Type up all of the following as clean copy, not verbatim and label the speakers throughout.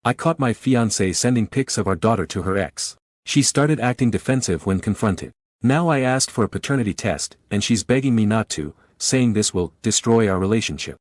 Speaker 1: I caught my fiancée sending pics of our daughter to her ex. She started acting defensive when confronted. Now I asked for a paternity test, and she's begging me not to, saying this will destroy our relationship.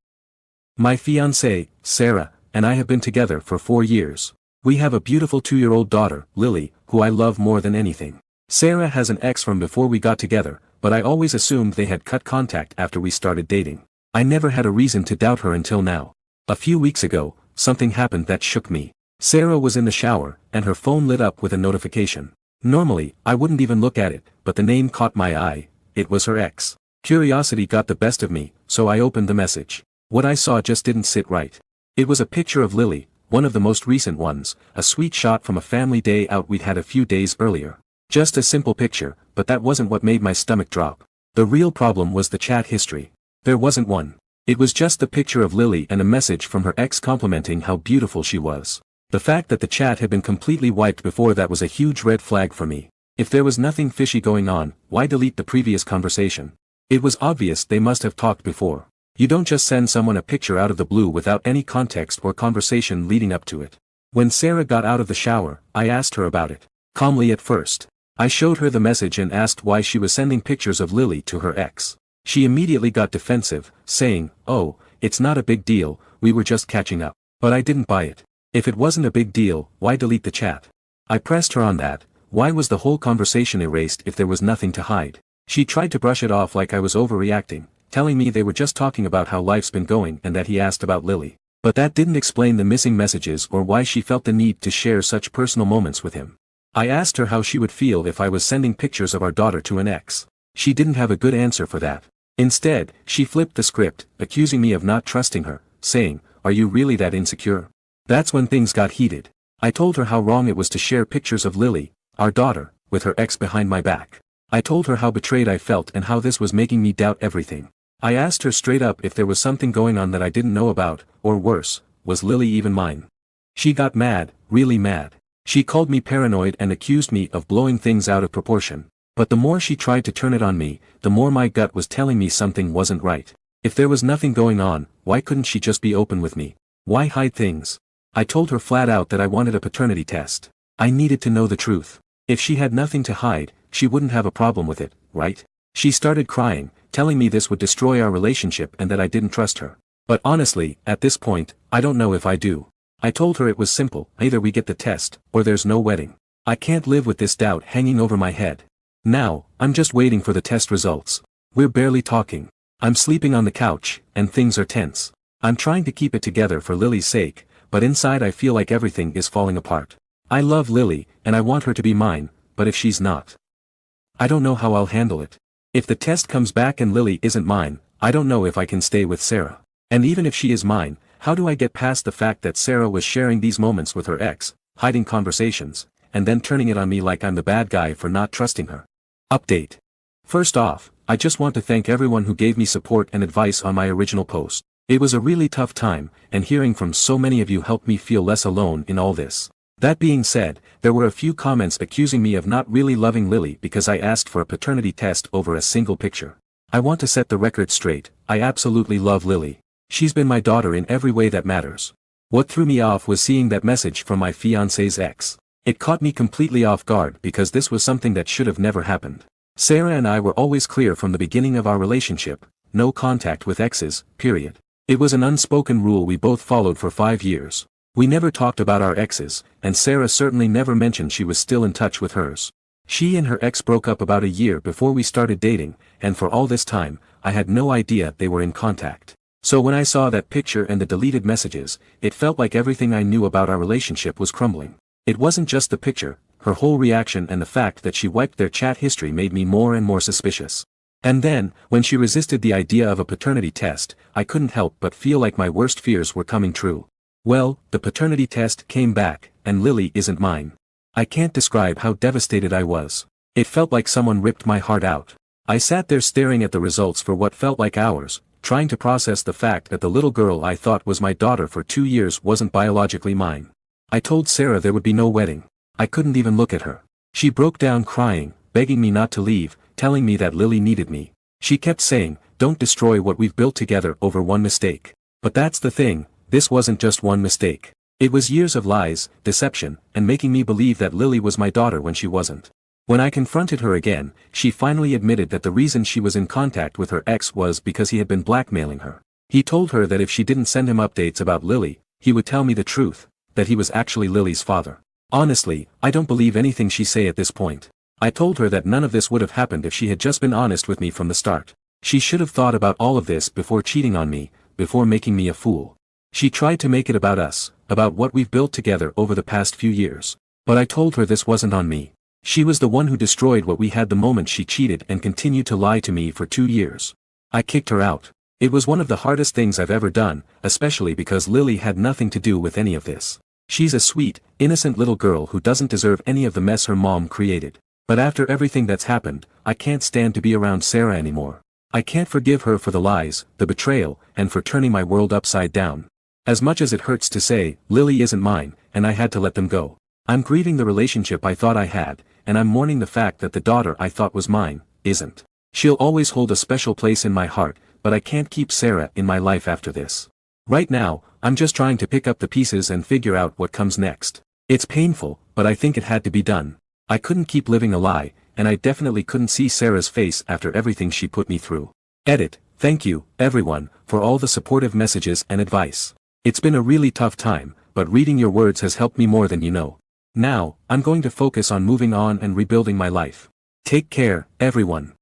Speaker 1: My fiancée, Sarah, and I have been together for 4 years. We have a beautiful 2-year-old daughter, Lily, who I love more than anything. Sarah has an ex from before we got together, but I always assumed they had cut contact after we started dating. I never had a reason to doubt her until now. A few weeks ago, something happened that shook me. Sarah was in the shower, and her phone lit up with a notification. Normally, I wouldn't even look at it, but the name caught my eye. It was her ex. Curiosity got the best of me, so I opened the message. What I saw just didn't sit right. It was a picture of Lily, one of the most recent ones, a sweet shot from a family day out we'd had a few days earlier. Just a simple picture, but that wasn't what made my stomach drop. The real problem was the chat history. There wasn't one. It was just the picture of Lily and a message from her ex complimenting how beautiful she was. The fact that the chat had been completely wiped before that was a huge red flag for me. If there was nothing fishy going on, why delete the previous conversation? It was obvious they must have talked before. You don't just send someone a picture out of the blue without any context or conversation leading up to it. When Sarah got out of the shower, I asked her about it. Calmly at first. I showed her the message and asked why she was sending pictures of Lily to her ex. She immediately got defensive, saying, "Oh, it's not a big deal, we were just catching up." But I didn't buy it. If it wasn't a big deal, why delete the chat? I pressed her on that. Why was the whole conversation erased if there was nothing to hide? She tried to brush it off like I was overreacting, telling me they were just talking about how life's been going and that he asked about Lily. But that didn't explain the missing messages or why she felt the need to share such personal moments with him. I asked her how she would feel if I was sending pictures of our daughter to an ex. She didn't have a good answer for that. Instead, she flipped the script, accusing me of not trusting her, saying, "Are you really that insecure?" That's when things got heated. I told her how wrong it was to share pictures of Lily, our daughter, with her ex behind my back. I told her how betrayed I felt and how this was making me doubt everything. I asked her straight up if there was something going on that I didn't know about, or worse, was Lily even mine? She got mad, really mad. She called me paranoid and accused me of blowing things out of proportion. But the more she tried to turn it on me, the more my gut was telling me something wasn't right. If there was nothing going on, why couldn't she just be open with me? Why hide things? I told her flat out that I wanted a paternity test. I needed to know the truth. If she had nothing to hide, she wouldn't have a problem with it, right? She started crying, telling me this would destroy our relationship and that I didn't trust her. But honestly, at this point, I don't know if I do. I told her it was simple, either we get the test, or there's no wedding. I can't live with this doubt hanging over my head. Now, I'm just waiting for the test results. We're barely talking. I'm sleeping on the couch, and things are tense. I'm trying to keep it together for Lily's sake, but inside I feel like everything is falling apart. I love Lily, and I want her to be mine, but if she's not, I don't know how I'll handle it. If the test comes back and Lily isn't mine, I don't know if I can stay with Sarah. And even if she is mine, how do I get past the fact that Sarah was sharing these moments with her ex, hiding conversations, and then turning it on me like I'm the bad guy for not trusting her? Update. First off, I just want to thank everyone who gave me support and advice on my original post. It was a really tough time, and hearing from so many of you helped me feel less alone in all this. That being said, there were a few comments accusing me of not really loving Lily because I asked for a paternity test over a single picture. I want to set the record straight, I absolutely love Lily. She's been my daughter in every way that matters. What threw me off was seeing that message from my fiancé's ex. It caught me completely off guard because this was something that should have never happened. Sarah and I were always clear from the beginning of our relationship, no contact with exes, period. It was an unspoken rule we both followed for 5 years. We never talked about our exes, and Sarah certainly never mentioned she was still in touch with hers. She and her ex broke up about a year before we started dating, and for all this time, I had no idea they were in contact. So when I saw that picture and the deleted messages, it felt like everything I knew about our relationship was crumbling. It wasn't just the picture, her whole reaction and the fact that she wiped their chat history made me more and more suspicious. And then, when she resisted the idea of a paternity test, I couldn't help but feel like my worst fears were coming true. Well, the paternity test came back, and Lily isn't mine. I can't describe how devastated I was. It felt like someone ripped my heart out. I sat there staring at the results for what felt like hours, trying to process the fact that the little girl I thought was my daughter for 2 years wasn't biologically mine. I told Sarah there would be no wedding. I couldn't even look at her. She broke down crying, begging me not to leave, telling me that Lily needed me. She kept saying, "Don't destroy what we've built together over one mistake." But that's the thing, this wasn't just one mistake. It was years of lies, deception, and making me believe that Lily was my daughter when she wasn't. When I confronted her again, she finally admitted that the reason she was in contact with her ex was because he had been blackmailing her. He told her that if she didn't send him updates about Lily, he would tell me the truth, that he was actually Lily's father. Honestly, I don't believe anything she say at this point. I told her that none of this would have happened if she had just been honest with me from the start. She should have thought about all of this before cheating on me, before making me a fool. She tried to make it about us, about what we've built together over the past few years. But I told her this wasn't on me. She was the one who destroyed what we had the moment she cheated and continued to lie to me for 2 years. I kicked her out. It was one of the hardest things I've ever done, especially because Lily had nothing to do with any of this. She's a sweet, innocent little girl who doesn't deserve any of the mess her mom created. But after everything that's happened, I can't stand to be around Sarah anymore. I can't forgive her for the lies, the betrayal, and for turning my world upside down. As much as it hurts to say, Lily isn't mine, and I had to let them go. I'm grieving the relationship I thought I had, and I'm mourning the fact that the daughter I thought was mine, isn't. She'll always hold a special place in my heart, but I can't keep Sarah in my life after this. Right now, I'm just trying to pick up the pieces and figure out what comes next. It's painful, but I think it had to be done. I couldn't keep living a lie, and I definitely couldn't see Sarah's face after everything she put me through. Edit. Thank you, everyone, for all the supportive messages and advice. It's been a really tough time, but reading your words has helped me more than you know. Now, I'm going to focus on moving on and rebuilding my life. Take care, everyone.